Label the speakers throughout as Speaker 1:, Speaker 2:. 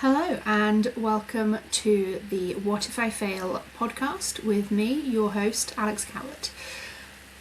Speaker 1: Hello and welcome to the What If I Fail podcast with me, your host, Alex Cowett.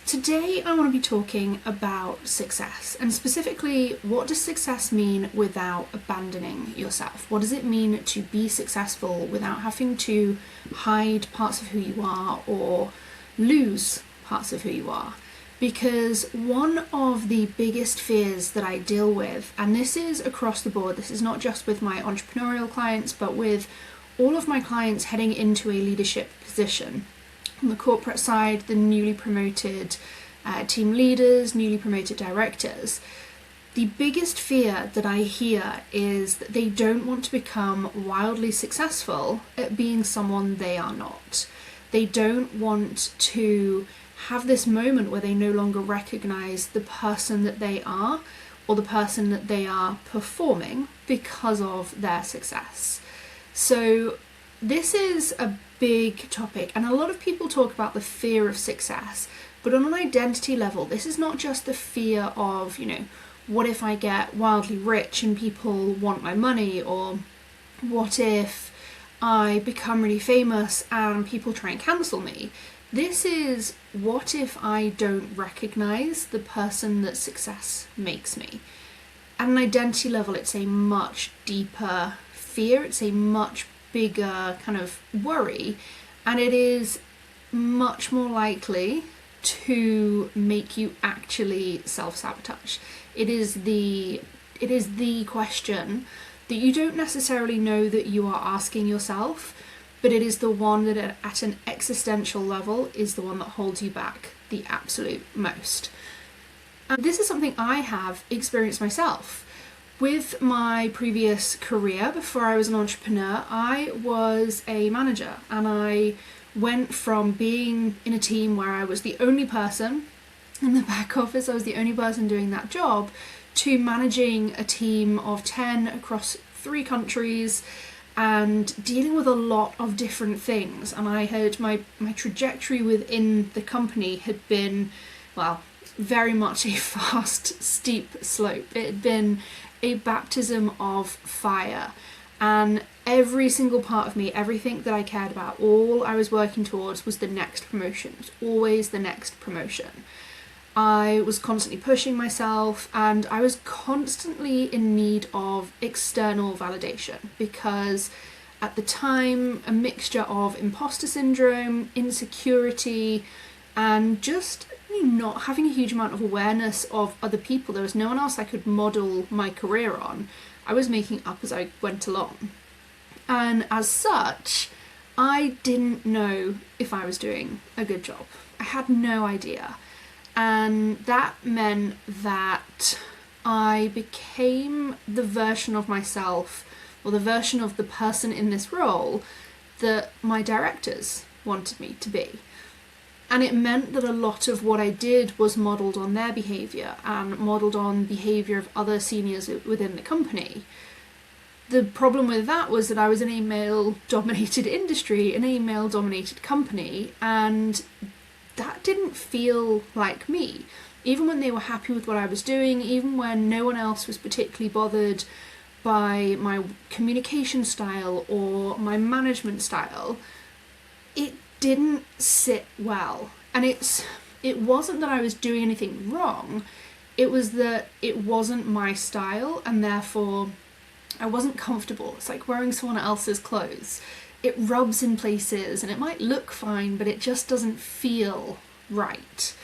Speaker 1: Today I want to be talking about success, and specifically, what does success mean without abandoning yourself? What does it mean to be successful without having to hide parts of who you are or lose parts of who you are? Because one of the biggest fears that I deal with, and this is across the board, this is not just with my entrepreneurial clients, but with all of my clients heading into a leadership position. On the corporate side, the newly promoted team leaders, newly promoted directors, the biggest fear that I hear is that they don't want to become wildly successful at being someone they are not. They don't want to have this moment where they no longer recognize the person that they are or the person that they are performing because of their success. So this is a big topic, and a lot of people talk about the fear of success, but on an identity level, this is not just the fear of, what if I get wildly rich and people want my money, or what if I become really famous and people try and cancel me. This is, what if I don't recognize the person that success makes me? At an identity level, it's a much deeper fear, it's a much bigger kind of worry, and it is much more likely to make you actually self-sabotage. It is the question that you don't necessarily know that you are asking yourself, but it is the one that at an existential level is the one that holds you back the absolute most. And this is something I have experienced myself. With my previous career, before I was an entrepreneur, I was a manager, and I went from being in a team where I was the only person in the back office, I was the only person doing that job, to managing a team of 10 across 3 countries, and dealing with a lot of different things. And I had my trajectory within the company had been, very much a fast, steep slope. It had been a baptism of fire, and every single part of me, everything that I cared about, all I was working towards was the next promotion. It was always the next promotion. I was constantly pushing myself, and I was constantly in need of external validation, because at the time, a mixture of imposter syndrome, insecurity, and just not having a huge amount of awareness of other people. There was no one else I could model my career on. I was making up as I went along. And as such, I didn't know if I was doing a good job. I had no idea. And that meant that I became the version of myself, or the version of the person in this role that my directors wanted me to be. And it meant that a lot of what I did was modelled on their behaviour and modelled on behaviour of other seniors within the company. The problem with that was that I was in a male-dominated industry, in a male-dominated company, and that didn't feel like me. Even when they were happy with what I was doing, even when no one else was particularly bothered by my communication style or my management style, it didn't sit well. And it wasn't that I was doing anything wrong, it was that it wasn't my style, and therefore I wasn't comfortable. It's like wearing someone else's clothes. It rubs in places and it might look fine, but it just doesn't feel right.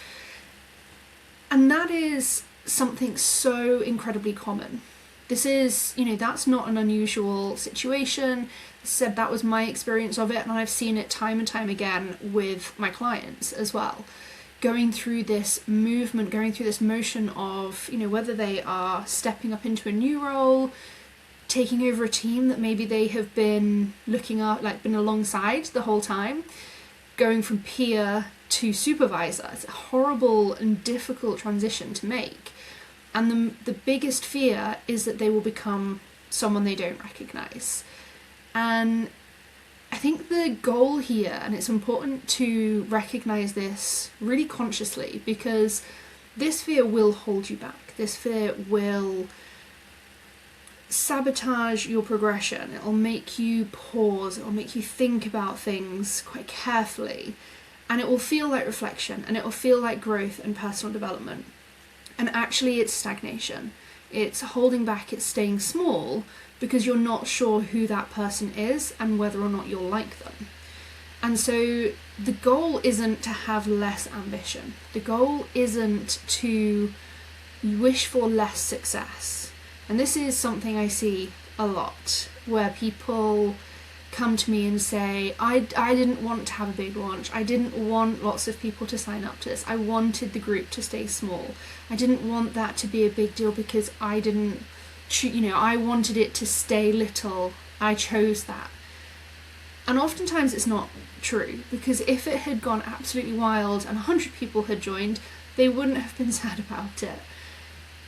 Speaker 1: And that is something so incredibly common. This is, that's not an unusual situation. Said that was my experience of it, and I've seen it time and time again with my clients as well. Going through this movement, going through this motion of, whether they are stepping up into a new role, taking over a team that maybe they have been looking at, been alongside the whole time, going from peer to supervisor. It's a horrible and difficult transition to make. And the biggest fear is that they will become someone they don't recognise. And I think the goal here, and it's important to recognise this really consciously, because this fear will hold you back. This fear will sabotage your progression. It'll make you pause, it'll make you think about things quite carefully, and it will feel like reflection, and it will feel like growth and personal development. And actually it's stagnation. It's holding back, it's staying small, because you're not sure who that person is and whether or not you'll like them. And so the goal isn't to have less ambition. The goal isn't to wish for less success. And this is something I see a lot, where people come to me and say, I didn't want to have a big launch. I didn't want lots of people to sign up to this. I wanted the group to stay small. I didn't want that to be a big deal because I wanted it to stay little. I chose that. And oftentimes it's not true, because if it had gone absolutely wild and 100 people had joined, they wouldn't have been sad about it.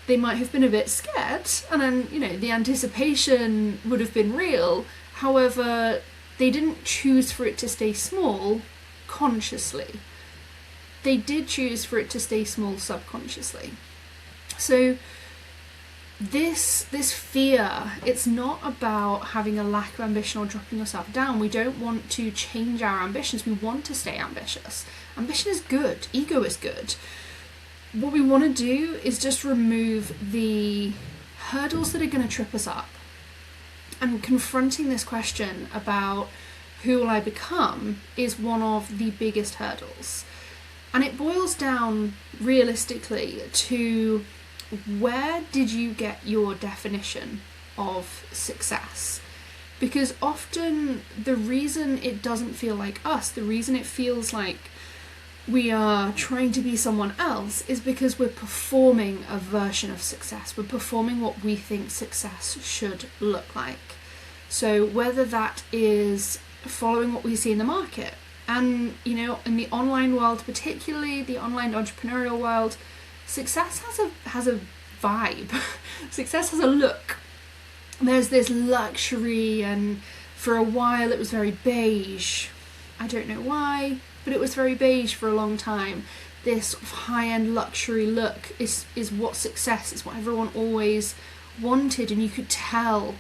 Speaker 1: They might have been a bit scared, and then, the anticipation would have been real. However, they didn't choose for it to stay small consciously. They did choose for it to stay small subconsciously. So this fear, it's not about having a lack of ambition or dropping yourself down. We don't want to change our ambitions. We want to stay ambitious. Ambition is good. Ego is good. What we want to do is just remove the hurdles that are going to trip us up. And confronting this question about who will I become is one of the biggest hurdles. And it boils down realistically to, where did you get your definition of success? Because often the reason it doesn't feel like us, the reason it feels like we are trying to be someone else, is because we're performing a version of success. We're performing what we think success should look like. So whether that is following what we see in the market, and in the online world, particularly the online entrepreneurial world, success has a vibe. Success has a look. There's this luxury, and for a while it was very beige. I don't know why, but it was very beige for a long time. This high-end luxury look is what success is, what everyone always wanted, and you could tell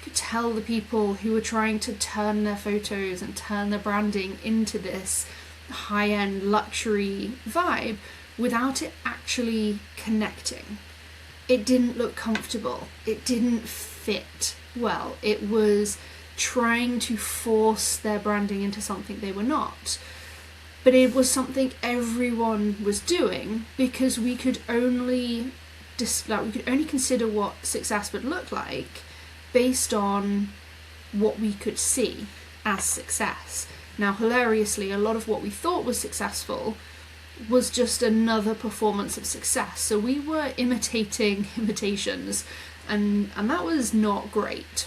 Speaker 1: the people who were trying to turn their photos and turn their branding into this high-end luxury vibe without it actually connecting. It didn't look comfortable. It didn't fit well. It was trying to force their branding into something they were not. But it was something everyone was doing, because we could only consider what success would look like based on what we could see as success. Now, hilariously, a lot of what we thought was successful was just another performance of success. So we were imitating imitations, and that was not great.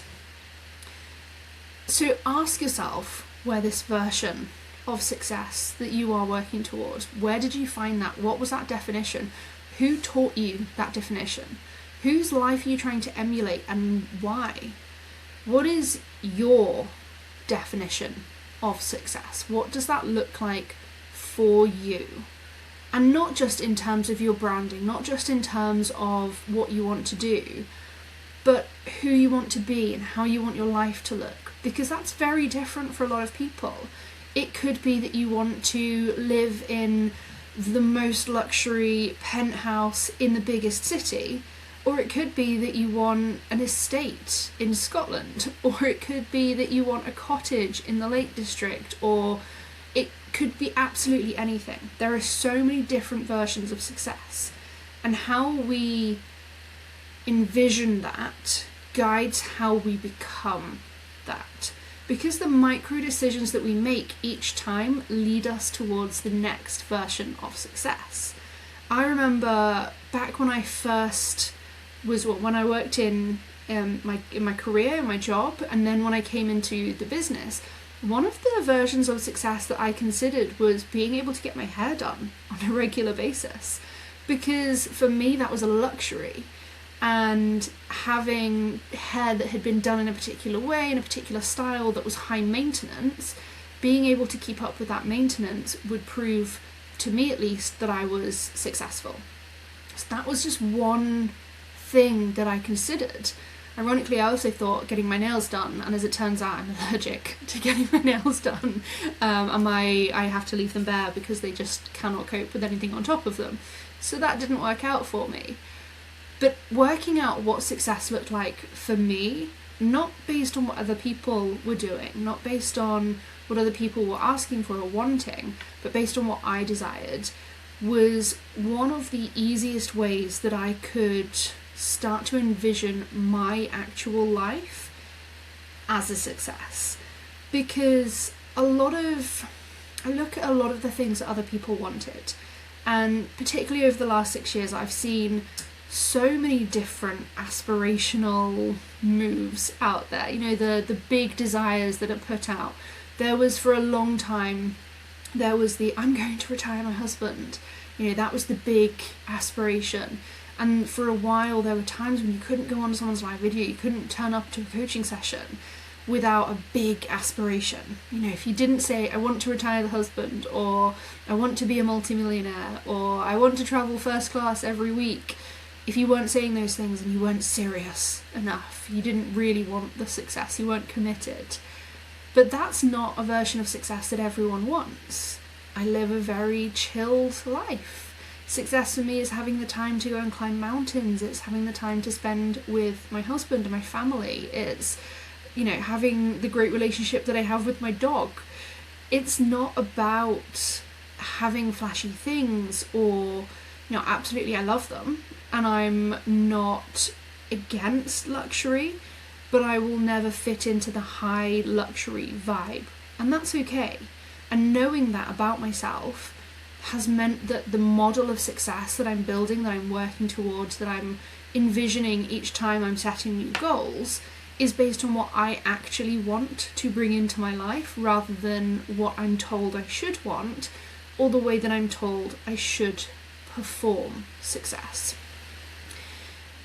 Speaker 1: So ask yourself where this version of success that you are working towards, where did you find that? What was that definition? Who taught you that definition? Whose life are you trying to emulate, and why? What is your definition of success? What does that look like for you? And not just in terms of your branding, not just in terms of what you want to do, but who you want to be and how you want your life to look. Because that's very different for a lot of people. It could be that you want to live in the most luxury penthouse in the biggest city, or it could be that you want an estate in Scotland, or it could be that you want a cottage in the Lake District, or it could be absolutely anything. There are so many different versions of success, and how we envision that guides how we become that. Because the micro decisions that we make each time lead us towards the next version of success. I remember back when I first when I worked in my career, in my job, and then when I came into the business, one of the versions of success that I considered was being able to get my hair done on a regular basis. Because for me that was a luxury. And having hair that had been done in a particular way, in a particular style that was high maintenance, being able to keep up with that maintenance would prove, to me at least, that I was successful. So that was just one thing that I considered. Ironically, I also thought getting my nails done, and as it turns out, I'm allergic to getting my nails done, and I have to leave them bare because they just cannot cope with anything on top of them. So that didn't work out for me. But working out what success looked like for me, not based on what other people were doing, not based on what other people were asking for or wanting, but based on what I desired, was one of the easiest ways that I could start to envision my actual life as a success. Because I look at a lot of the things that other people wanted, and particularly over the last 6 years, I've seen so many different aspirational moves out there. You know, the big desires that are put out. There was, for a long time, there was the I'm going to retire my husband. You know, that was the big aspiration. And for a while there were times when you couldn't go on someone's live video, you couldn't turn up to a coaching session without a big aspiration. You know, if you didn't say, I want to retire the husband, or I want to be a multimillionaire, or I want to travel first class every week, if you weren't saying those things and you weren't serious enough, you didn't really want the success, you weren't committed. But that's not a version of success that everyone wants. I live a very chilled life. Success for me is having the time to go and climb mountains. It's having the time to spend with my husband and my family. It's, you know, having the great relationship that I have with my dog. It's not about having flashy things or, you know, absolutely I love them and I'm not against luxury, but I will never fit into the high luxury vibe, and that's okay. And knowing that about myself has meant that the model of success that I'm building, that I'm working towards, that I'm envisioning each time I'm setting new goals, is based on what I actually want to bring into my life rather than what I'm told I should want or the way that I'm told I should perform success.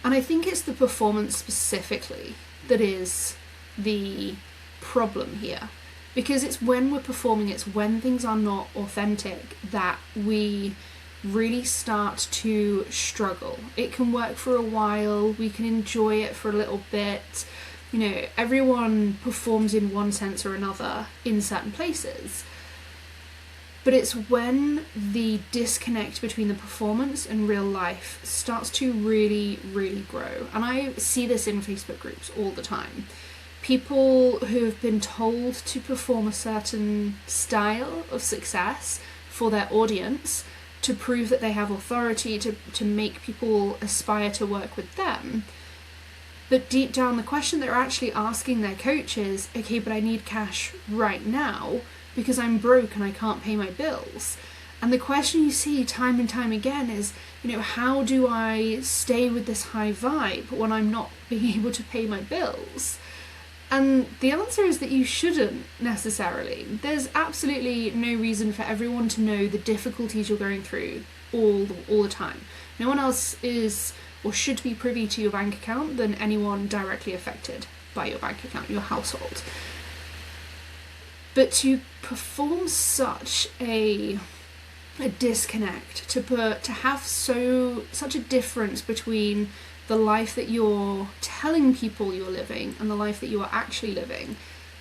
Speaker 1: And I think it's the performance specifically that is the problem here. Because it's when we're performing, it's when things are not authentic that we really start to struggle. It can work for a while, we can enjoy it for a little bit. You know, everyone performs in one sense or another in certain places. But it's when the disconnect between the performance and real life starts to really, really grow. And I see this in Facebook groups all the time. People who have been told to perform a certain style of success for their audience to prove that they have authority, to make people aspire to work with them. But deep down, the question they're actually asking their coach is, okay, but I need cash right now because I'm broke and I can't pay my bills. And the question you see time and time again is, you know, how do I stay with this high vibe when I'm not being able to pay my bills? And the answer is that you shouldn't necessarily. There's absolutely no reason for everyone to know the difficulties you're going through all the time. No one else is or should be privy to your bank account than anyone directly affected by your bank account, your household. But to perform such a disconnect, to have such a difference between the life that you're telling people you're living and the life that you are actually living,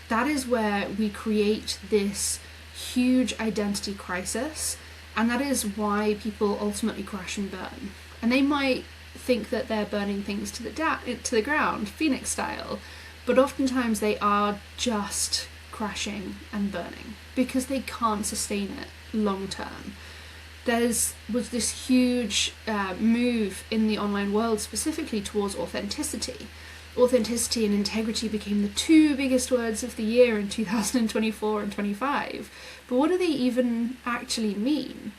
Speaker 1: that is where we create this huge identity crisis, and that is why people ultimately crash and burn. And they might think that they're burning things to the ground, Phoenix style, but oftentimes they are just crashing and burning because they can't sustain it long term. Was this huge move in the online world specifically towards authenticity. Authenticity and integrity became the two biggest words of the year in 2024 and 25. But what do they even actually mean?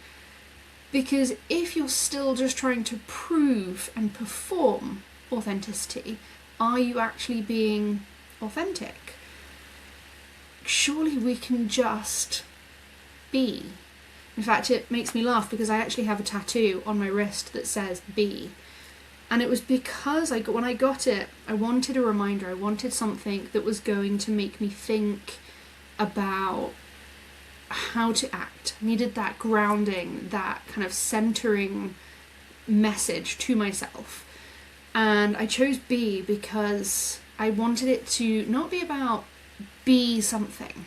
Speaker 1: Because if you're still just trying to prove and perform authenticity, are you actually being authentic? Surely we can just be. In fact, it makes me laugh because I actually have a tattoo on my wrist that says be. And it was because when I got it, I wanted a reminder. I wanted something that was going to make me think about how to act. I needed that grounding, that kind of centering message to myself. And I chose be because I wanted it to not be about be something.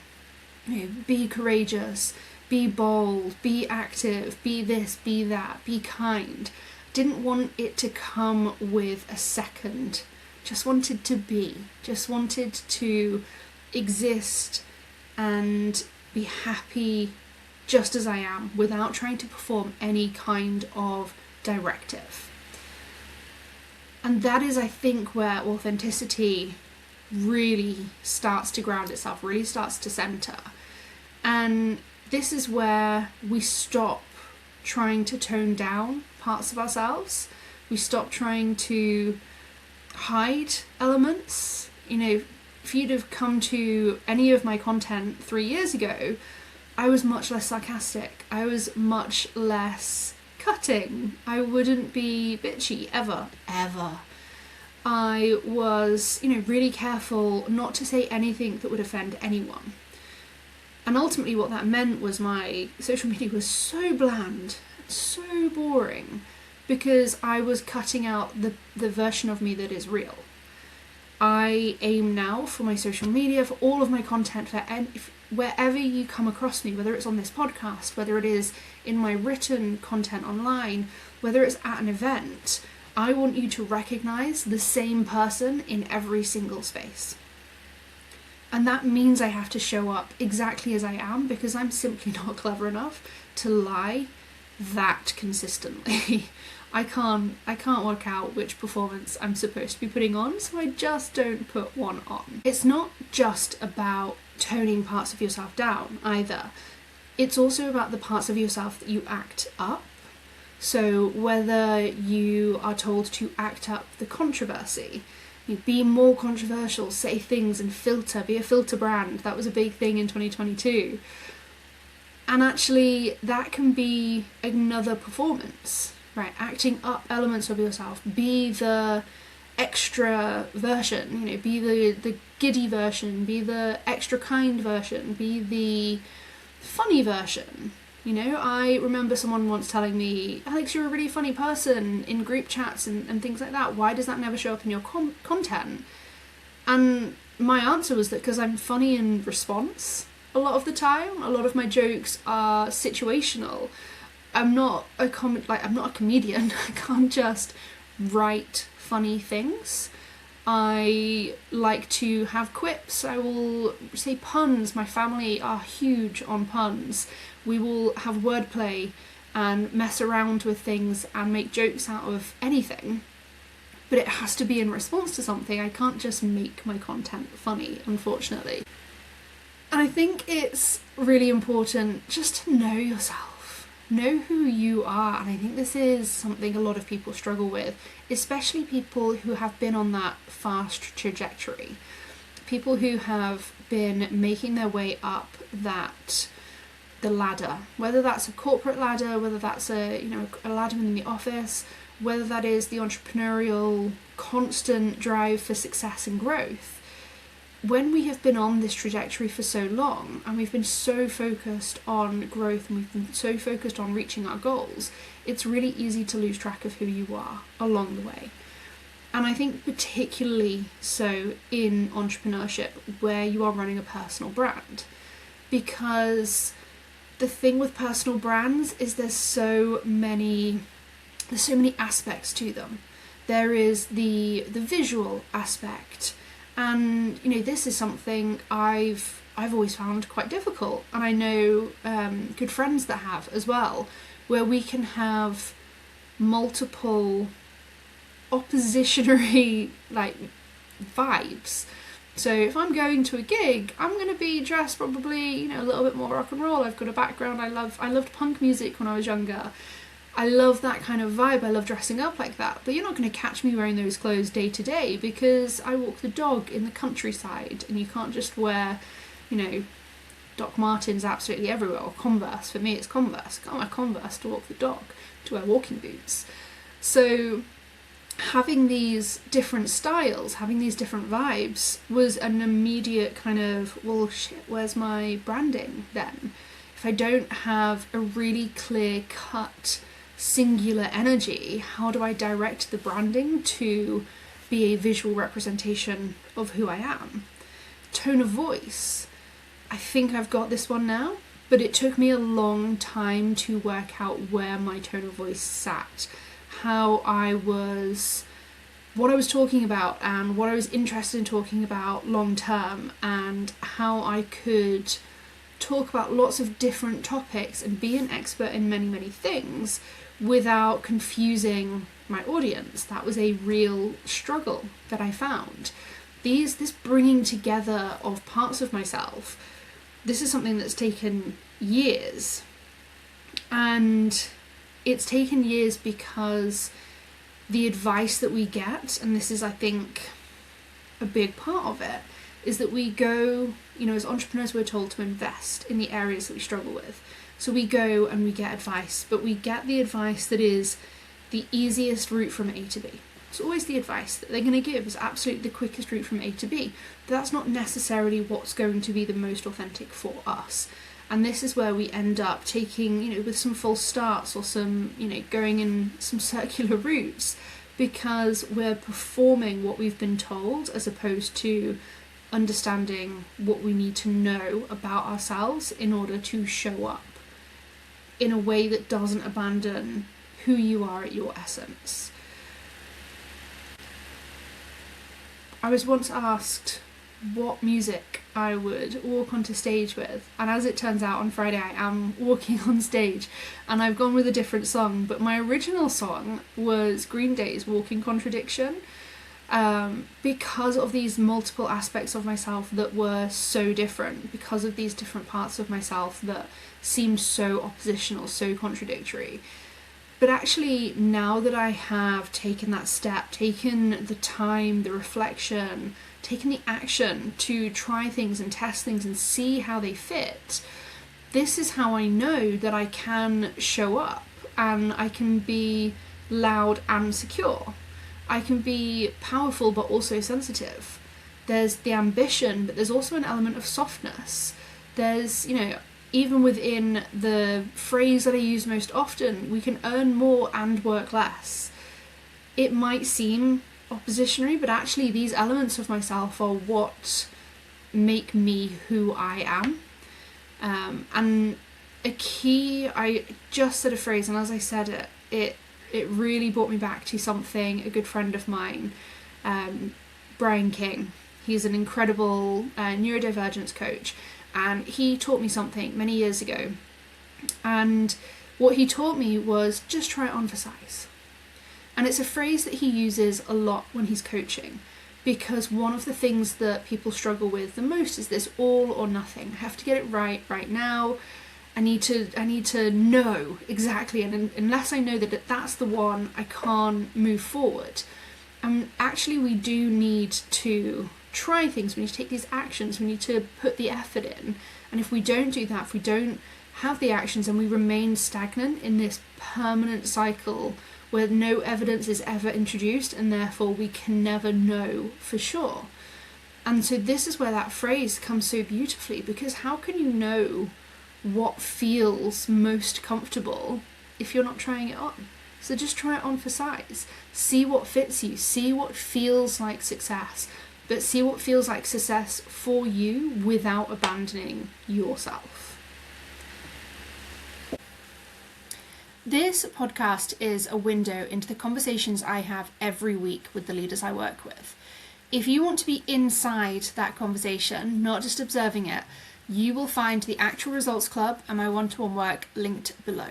Speaker 1: Be courageous, be bold, be active, be this, be that, be kind. Didn't want it to come with a second. Just wanted to be. Just wanted to exist and be happy just as I am, without trying to perform any kind of directive. And that is, I think, where authenticity really starts to ground itself, really starts to center. And this is where we stop trying to tone down parts of ourselves. We stop trying to hide elements. If you'd have come to any of my content 3 years ago, I was much less sarcastic. I was much less cutting. I wouldn't be bitchy ever. I was, really careful not to say anything that would offend anyone. And ultimately what that meant was my social media was so bland, so boring, because I was cutting out the version of me that is real. I aim now for my social media, for all of my content, wherever you come across me, whether it's on this podcast, whether it is in my written content online, whether it's at an event, I want you to recognise the same person in every single space. And that means I have to show up exactly as I am, because I'm simply not clever enough to lie that consistently. I can't work out which performance I'm supposed to be putting on, so I just don't put one on. It's not just about toning parts of yourself down either. It's also about the parts of yourself that you act up. So whether you are told to act up the controversy, be more controversial, say things and filter, be a filter brand. That was a big thing in 2022. And actually that can be another performance, right? Acting up elements of yourself. Be the extra version, be the giddy version, be the extra kind version, be the funny version. I remember someone once telling me, Alex, you're a really funny person in group chats and things like that. Why does that never show up in your content? And my answer was that because I'm funny in response a lot of the time. A lot of my jokes are situational. I'm not a comedian. I can't just write funny things. I like to have quips. I will say puns. My family are huge on puns. We will have wordplay and mess around with things and make jokes out of anything. But it has to be in response to something. I can't just make my content funny, unfortunately. And I think it's really important just to know yourself. Know who you are. And I think this is something a lot of people struggle with, especially people who have been on that fast trajectory. People who have been making their way up the ladder, whether that's a corporate ladder, whether that's a ladder in the office, whether that is the entrepreneurial constant drive for success and growth. When we have been on this trajectory for so long, and we've been so focused on growth, and we've been so focused on reaching our goals, it's really easy to lose track of who you are along the way. And I think particularly so in entrepreneurship, where you are running a personal brand, because the thing with personal brands is there's so many aspects to them. There is the visual aspect, and this is something I've always found quite difficult, and I know good friends that have as well, where we can have multiple oppositionary vibes. So if I'm going to a gig, I'm going to be dressed probably, a little bit more rock and roll. I've got a background. I loved punk music when I was younger. I love that kind of vibe. I love dressing up like that. But you're not going to catch me wearing those clothes day to day, because I walk the dog in the countryside, and you can't just wear, Doc Martens absolutely everywhere, or Converse. For me, it's Converse. I can't wear Converse to walk the dog, to wear walking boots. So having these different styles, having these different vibes was an immediate kind of, well, shit, where's my branding then? If I don't have a really clear cut singular energy, how do I direct the branding to be a visual representation of who I am? Tone of voice. I think I've got this one now, but it took me a long time to work out where my tone of voice sat, what I was talking about and what I was interested in talking about long term, and how I could talk about lots of different topics and be an expert in many, many things without confusing my audience. That was a real struggle that I found. This bringing together of parts of myself, this is something that's taken years. And it's taken years because the advice that we get, and this is, I think, a big part of it, is that we go, as entrepreneurs, we're told to invest in the areas that we struggle with. So we go and we get advice, but we get the advice that is the easiest route from A to B. It's always the advice that they're going to give is absolutely the quickest route from A to B, but that's not necessarily what's going to be the most authentic for us. And this is where we end up taking, with some false starts or some, going in some circular routes, because we're performing what we've been told as opposed to understanding what we need to know about ourselves in order to show up in a way that doesn't abandon who you are at your essence. I was once asked what music I would walk onto stage with, and as it turns out, on Friday I am walking on stage and I've gone with a different song, but my original song was Green Day's Walking Contradiction, because of these multiple aspects of myself that were so different, because of these different parts of myself that seemed so oppositional, so contradictory. But actually, now that I have taken that step, taken the time, the reflection, taken the action to try things and test things and see how they fit, this is how I know that I can show up and I can be loud and secure. I can be powerful but also sensitive. There's the ambition, but there's also an element of softness. There's, even within the phrase that I use most often, we can earn more and work less. It might seem oppositionary, but actually these elements of myself are what make me who I am. And a key, I just said a phrase, and as I said it really brought me back to something a good friend of mine, Brian King. He's an incredible neurodivergence coach, and he taught me something many years ago. And what he taught me was just try it on for size. And it's a phrase that he uses a lot when he's coaching, because one of the things that people struggle with the most is this all or nothing. I have to get it right now. I need to know exactly, and unless I know that that's the one, I can't move forward. And actually we do need to try things, we need to take these actions, we need to put the effort in. And if we don't do that, if we don't have the actions, and we remain stagnant in this permanent cycle where no evidence is ever introduced, and therefore we can never know for sure. And so this is where that phrase comes so beautifully, because how can you know what feels most comfortable if you're not trying it on? So just try it on for size. See what fits you, see what feels like success, but see what feels like success for you without abandoning yourself. This podcast is a window into the conversations I have every week with the leaders I work with. If you want to be inside that conversation, not just observing it, you will find the Actual Results Club and my one-to-one work linked below.